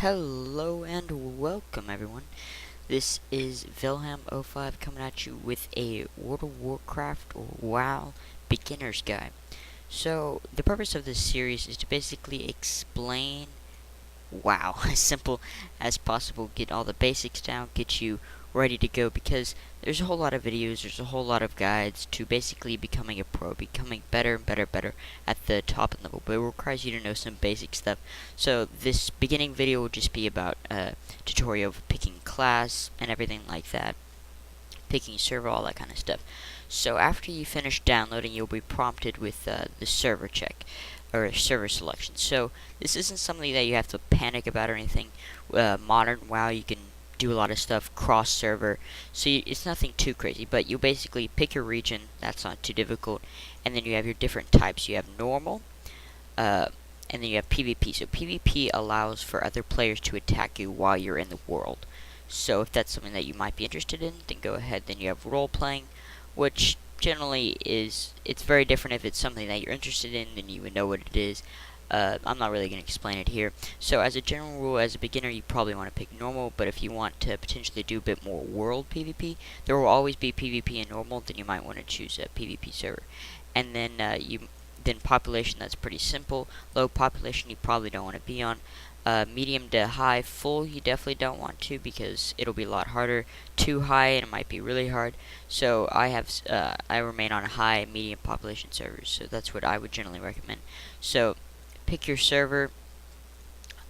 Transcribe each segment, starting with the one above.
Hello and welcome everyone. This is Vilham05 coming at you with a World of Warcraft or WoW beginner's guide. So, the purpose of this series is to basically explain WoW as simple as possible, get all the basics down, get you ready to go, because there's a whole lot of videos, there's a whole lot of guides to basically becoming a pro, becoming better and better at the top level, but it requires you to know some basic stuff. So this beginning video will just be about tutorial of picking class and everything like that, picking server, all that kind of stuff. So after you finish downloading, you'll be prompted with the server check or server selection. So this isn't something that you have to panic about or anything. Modern WoW, you can do a lot of stuff cross server, so it's nothing too crazy. But you basically pick your region. That's not too difficult, and then you have your different types. You have normal, and then you have PvP. So PvP allows for other players to attack you while you're in the world. So if that's something that you might be interested in, then go ahead. Then you have role playing, which generally it's very different. If it's something that you're interested in, then you would know what it is. I'm not really going to explain it here. So as a general rule, as a beginner, you probably want to pick normal, but if you want to potentially do a bit more world PvP, there will always be PvP in normal, then you might want to choose a PvP server. And then then population, that's pretty simple. Low population, you probably don't want to be on. Medium to high, full, you definitely don't want to, because it'll be a lot harder. Too high, and it might be really hard. So I remain on high, medium population servers. So that's what I would generally recommend. So pick your server.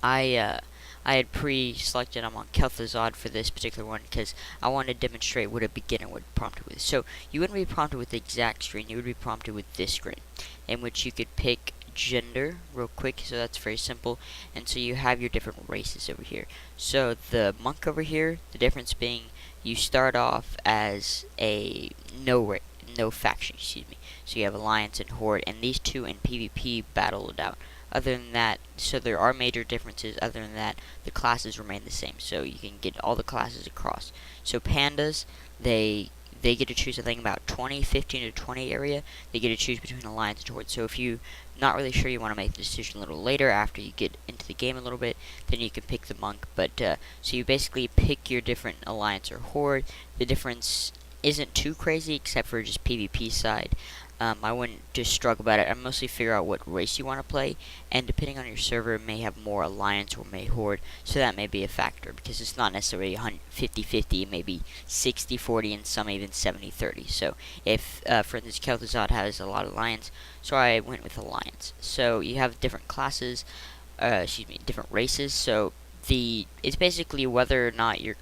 I had pre-selected I'm on Kel'Thuzad for this particular one because I want to demonstrate what a beginner would prompt with. So you wouldn't be prompted with the exact screen, you would be prompted with this screen, in which you could pick gender real quick. So that's very simple, and so you have your different races over here. So the monk over here, the difference being you start off as a no faction, excuse me. So you have alliance and horde, and these two in PvP battle it out. Other than that, so there are major differences. Other than that, the classes remain the same, so you can get all the classes across. So pandas, they get to choose, I think, about 15 to 20 area. They get to choose between alliance and horde. So if you not really sure, you want to make the decision a little later after you get into the game a little bit, then you can pick the monk. But so you basically pick your different alliance or horde. The difference isn't too crazy except for just PvP side. I wouldn't just struggle about it. I mostly figure out what race you want to play, and depending on your server, it may have more alliance or may horde, so that may be a factor, because it's not necessarily 50-50, it may be 60-40, and some even 70-30. So if, for instance, Kel'Thuzad has a lot of alliance, so I went with alliance. So you have different classes, different races, so it's basically whether or not you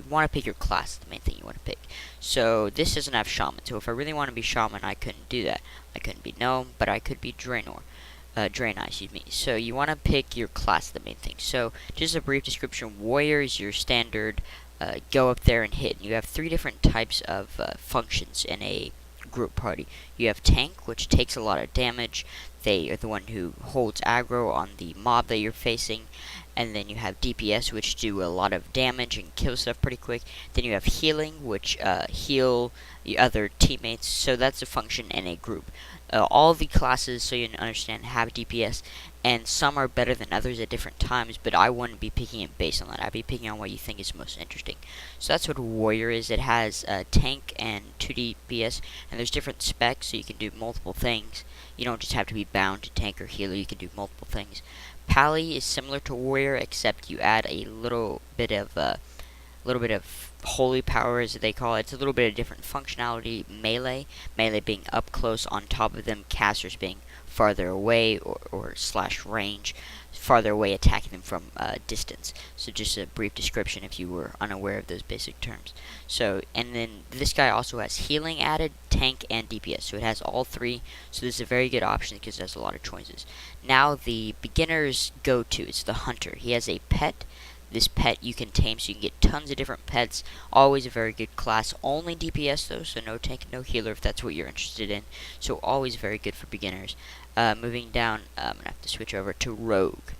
want to pick your class, the main thing you want to pick. So this doesn't have shaman, so if I really want to be shaman, I couldn't do that. I couldn't be gnome, but I could be Draenor. Draenei, excuse me. So you want to pick your class, the main thing. So just a brief description: warrior is your standard, go up there and hit. You have 3 different types of functions in a group party. You have tank, which takes a lot of damage. They are the one who holds aggro on the mob that you're facing. And then you have DPS, which do a lot of damage and kill stuff pretty quick. Then you have healing, which heal the other teammates. So that's a function in a group. All the classes, so you understand, have DPS, and some are better than others at different times, but I wouldn't be picking it based on that. I'd be picking on what you think is most interesting. So that's what warrior is. It has tank and 2 DPS, and there's different specs, so you can do multiple things. You don't just have to be bound to tank or healer, you can do multiple things. Pally is similar to warrior, except you add a little bit of holy power, as they call it. It's a little bit of different functionality. Melee being up close on top of them, casters being farther away or slash range, farther away, attacking them from distance. So just a brief description if you were unaware of those basic terms. So, and then this guy also has healing added, tank, and DPS. So it has all 3. So this is a very good option because it has a lot of choices. Now the beginner's go-to is the hunter. He has a pet. This pet you can tame, so you can get tons of different pets. Always a very good class. Only DPS though, so no tank, no healer if that's what you're interested in. So always very good for beginners. Moving down, I'm going to have to switch over to Rogue.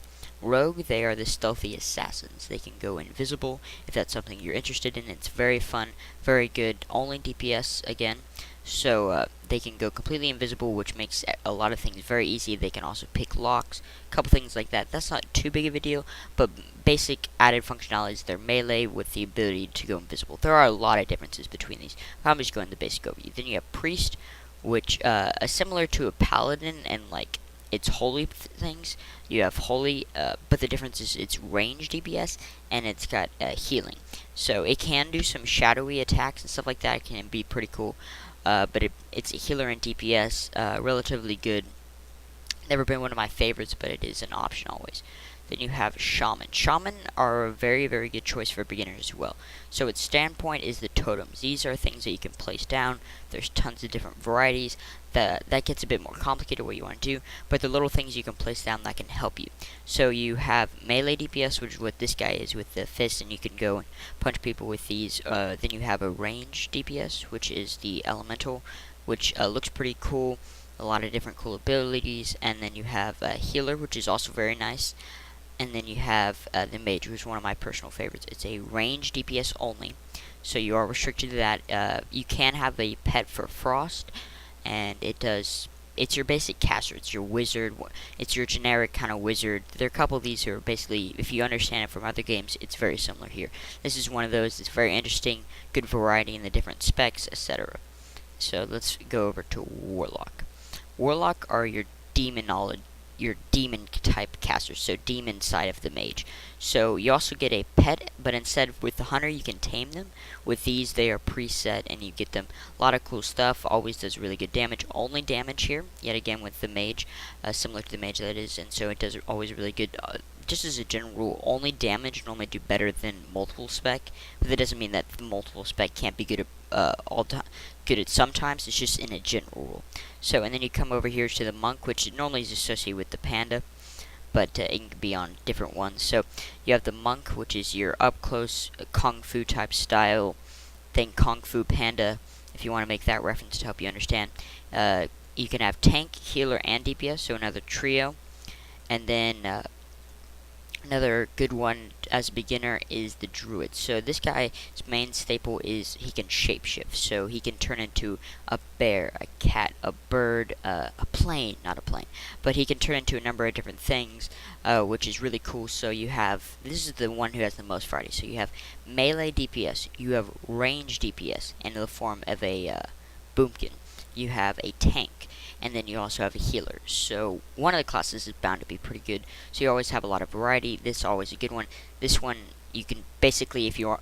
Rogue, they are the stealthy assassins. They can go invisible if that's something you're interested in. It's very fun, very good. Only DPS again. So they can go completely invisible, which makes a lot of things very easy. They can also pick locks, a couple things like that. That's not too big of a deal, but basic added functionality is their melee with the ability to go invisible. There are a lot of differences between these. I'm just going to the basic overview. Then you have Priest, which is similar to a Paladin and like its holy things. You have holy, but the difference is it's range DPS and it's got healing. So it can do some shadowy attacks and stuff like that. It can be pretty cool. But it's a healer and DPS, relatively good. Never been one of my favorites, but it is an option always. Then you have Shaman. Shaman are a very, very good choice for beginners as well. So its standpoint is the totems. These are things that you can place down. There's tons of different varieties. That gets a bit more complicated what you want to do, but the little things you can place down that can help you. So you have melee DPS, which is what this guy is with the fist, and you can go and punch people with these. Then you have a range DPS, which is the elemental, which looks pretty cool. A lot of different cool abilities, and then you have a healer, which is also very nice. And then you have the mage, which is one of my personal favorites. It's a range DPS only, so you are restricted to that. You can have a pet for Frost, and it's your basic caster. It's your wizard. It's your generic kind of wizard. There are a couple of these who are basically, if you understand it from other games, it's very similar here. This is one of those that's very interesting, good variety in the different specs, etc. So let's go over to Warlock. Warlock are your demon type casters, so demon side of the mage. So you also get a pet, but instead of with the hunter you can tame them. With these they are preset and you get them a lot of cool stuff. Always does really good damage. Only damage here, yet again with the mage, similar to the mage that is, and so it does always really good. Just as a general rule, only damage normally do better than multiple spec, but that doesn't mean that the multiple spec can't be good at good at sometimes. It's just in a general rule. So, and then you come over here to the monk, which normally is associated with the panda, but it can be on different ones. So you have the monk, which is your up close kung fu type style thing, kung fu panda, if you want to make that reference to help you understand. You can have tank, healer, and DPS, so another trio. And then another good one as a beginner is the druid. So this guy's main staple is he can shapeshift. So he can turn into a bear, a cat, a bird, a plane, not a plane. But he can turn into a number of different things, which is really cool. So you have, this is the one who has the most variety. So you have melee DPS, you have range DPS in the form of a boomkin. You have a tank, and then you also have a healer. So one of the classes is bound to be pretty good. So you always have a lot of variety. This is always a good one. This one you can basically, if you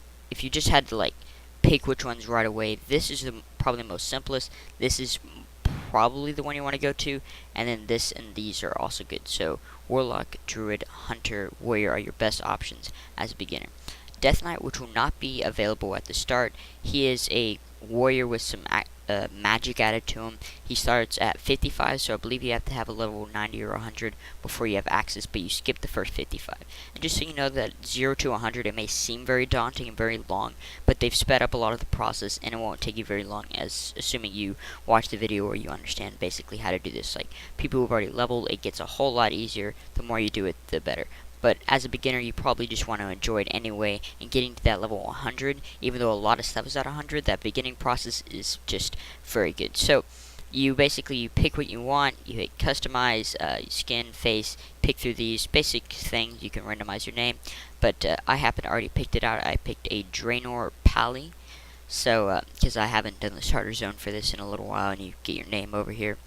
just had to like pick which ones right away, this is probably the most simplest. This is probably the one you want to go to, and then this and these are also good. So Warlock, Druid, Hunter, Warrior are your best options as a beginner. Death Knight, which will not be available at the start, he is a warrior with some magic added to him. He starts at 55, so I believe you have to have a level 90 or 100 before you have access, but you skip the first 55. And just so you know that 0 to 100, it may seem very daunting and very long, but they've sped up a lot of the process, and it won't take you very long, as assuming you watch the video or you understand basically how to do this. Like, people who've already leveled, it gets a whole lot easier. The more you do it, the better. But as a beginner, you probably just want to enjoy it anyway, and getting to that level 100, even though a lot of stuff is at 100, that beginning process is just very good. So, you pick what you want, you hit customize, skin, face, pick through these basic things, you can randomize your name, but I happen to already picked it out. I picked a Draenor Pally, so, because I haven't done the starter zone for this in a little while, and you get your name over here.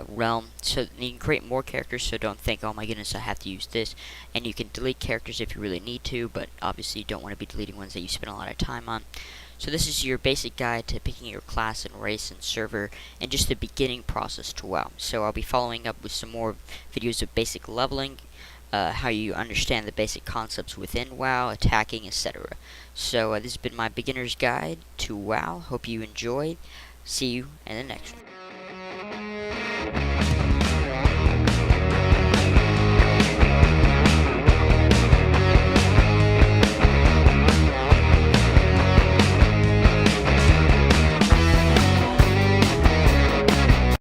Realm, so you can create more characters, so don't think, oh my goodness, I have to use this. And you can delete characters if you really need to, but obviously you don't want to be deleting ones that you spend a lot of time on. So this is your basic guide to picking your class and race and server, and just the beginning process to WoW. So I'll be following up with some more videos of basic leveling, how you understand the basic concepts within WoW, attacking, etc. So this has been my beginner's guide to WoW. Hope you enjoyed. See you in the next one.